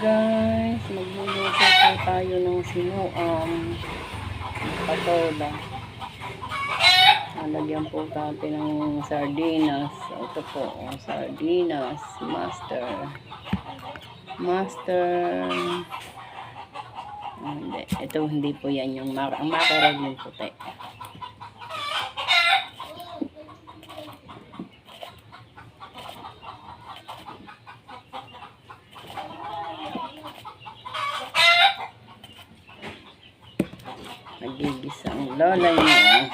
guys, magluluto po tayo ng patola. Nalagyan po natin ng sardinas. Ito po, sardinas, master. Hindi, ito hindi po yan yung ang mackerel yung puti. Nagigisa ang lola niya.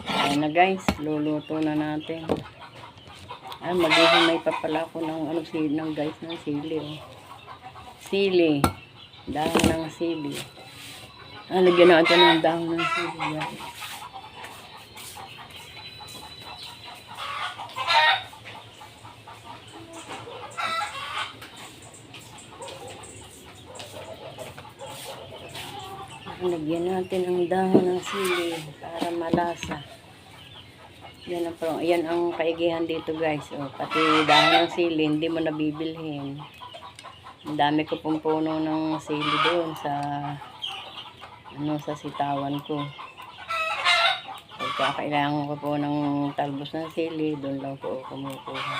Ayan na guys, luluto na natin. Maghihimay pa pala ako ng guys, ng sili. Sili. Dahon ng sili. Lagyan natin ng dahon ng sili. Yan. Lagyan natin ang dahon ng sili para malasa. Yan ang kaigihan dito guys. Pati dahon ng sili, hindi mo nabibilhin. Ang dami ko pong puno ng sili doon sa sitawan ko. Pagka kailangan ko po ng talbos ng sili, doon lang po ako kumukuha.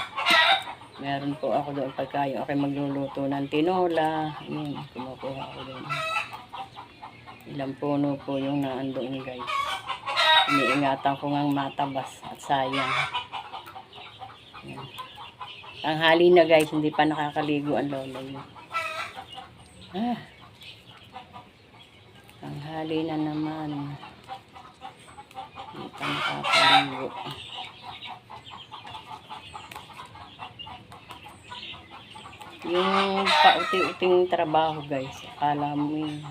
Meron po ako doon pagka yung aking magluluto ng tinola. Yan, kumukuha ako doon. Ilang puno po yung naandoon guys. Iniingatan ko ngang matabas at sayang. Yan. Tanghali na guys, hindi pa nakakaligo ang lola yun. Tanghali na naman. Hindi pa nakakaligo. Yung pauti-uting trabaho guys, akala mo yun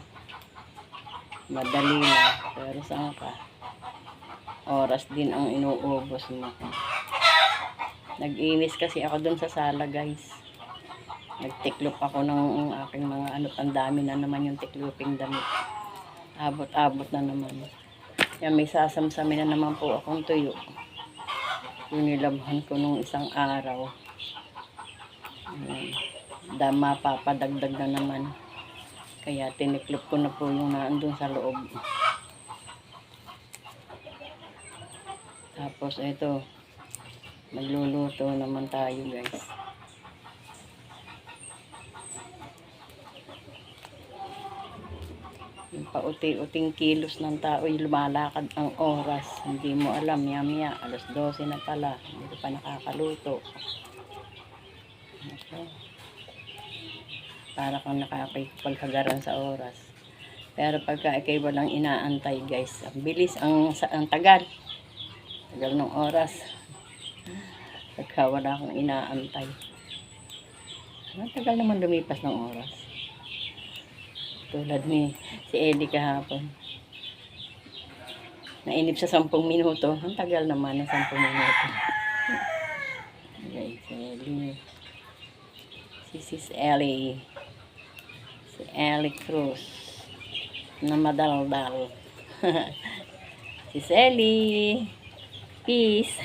madali na, pero saan ka? Oras din ang inuubos mo. Nag-inis kasi ako dun sa sala guys. Nagtiklop ako ng aking mga ang dami na naman yung tikloping damit. Abot-abot na naman. Yan, may sasamsamin na naman po akong tuyo. Yung nilabhan ko nung isang araw. Mapapadagdag na naman. Kaya tiniklop ko na po yung naandun sa loob. Tapos ito, magluluto naman tayo guys. Yung pauti-uting kilos ng tao, yung lumalakad ang oras. Hindi mo alam, maya-maya, alas 12 na pala. Hindi pa nakakaluto. Okay. Para kang nakakipagkagaran sa oras. Pero pagka ikay walang inaantay guys, ang bilis, ang tagal ng oras. Pagka wala akong inaantay, ang tagal naman lumipas ng oras. Tulad ni si Eddie kahapon, nainip sa 10 minuto. Ang tagal naman ng 10 minuto. Okay, si Sis Ellie. Si Ellie Cruz na madaldal. Si Ellie, peace.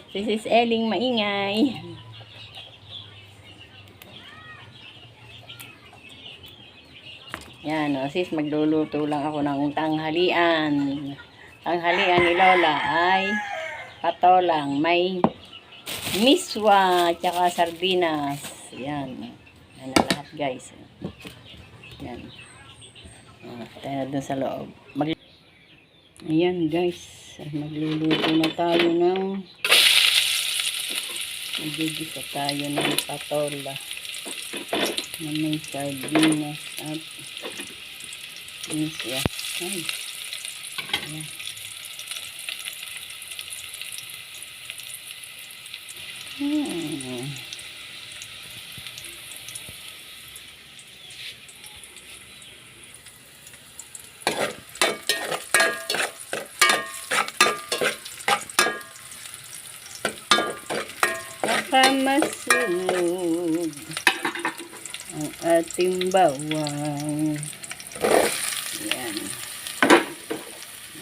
Si Sis Ellie maingay. Yan sis, magluluto lang ako ng tanghalian. Tanghalian ni Lola ay patolang may miswa tsaka sardinas. Yan. Yan na lahat guys. Yan. Tayo na dun sa loob. Ayan guys. Magluluto na tayo ng magigisa tayo ng patola na may sardinas at miswa. Ayan. Masunog ang ating bawang. Yan.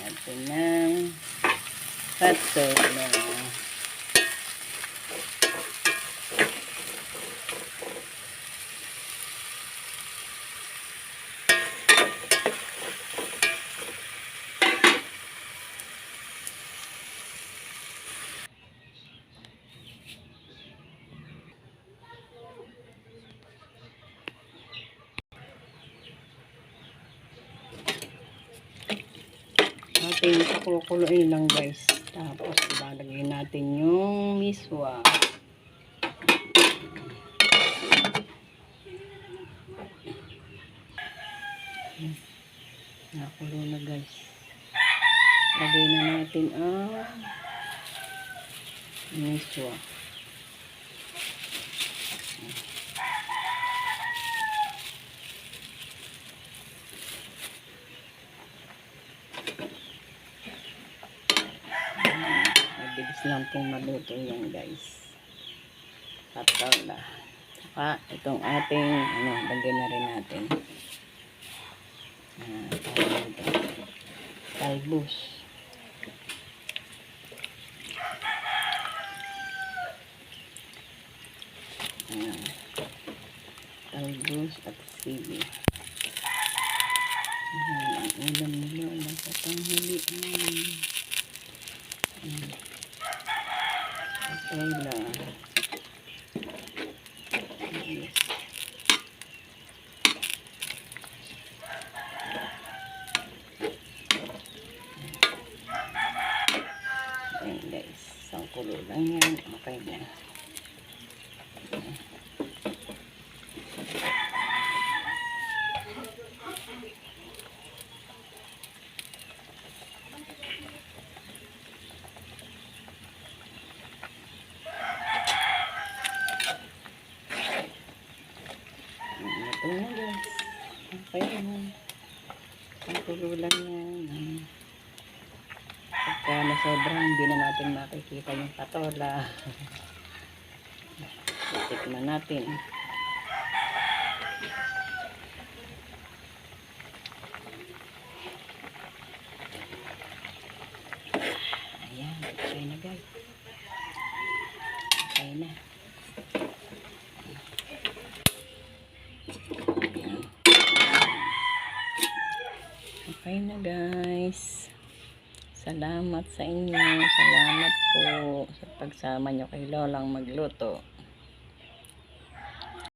Natin ng patola. natin, pakukuluin lang guys. Tapos ilalagay natin yung miswa. Nakulo na guys. Lagay na natin ang miswa. Mabilis lang pong maluto yan guys. Patola. Saka itong ating lagay na rin natin. Talbos. Talbos at sili. Ang ulam nila ng patanghali. Patola. Yes. Ayan guys, isang kulo lang yan. Okay na. Ito na guys. Okay na. Ang kulo lang yan. Pagka nasobra, hindi na natin makikita yung patola. Tikman natin. Ayan, okay na guys. Okay na. Okay na guys. Salamat sa inyo. Salamat po sa pagsama nyo kay Lolang magluto.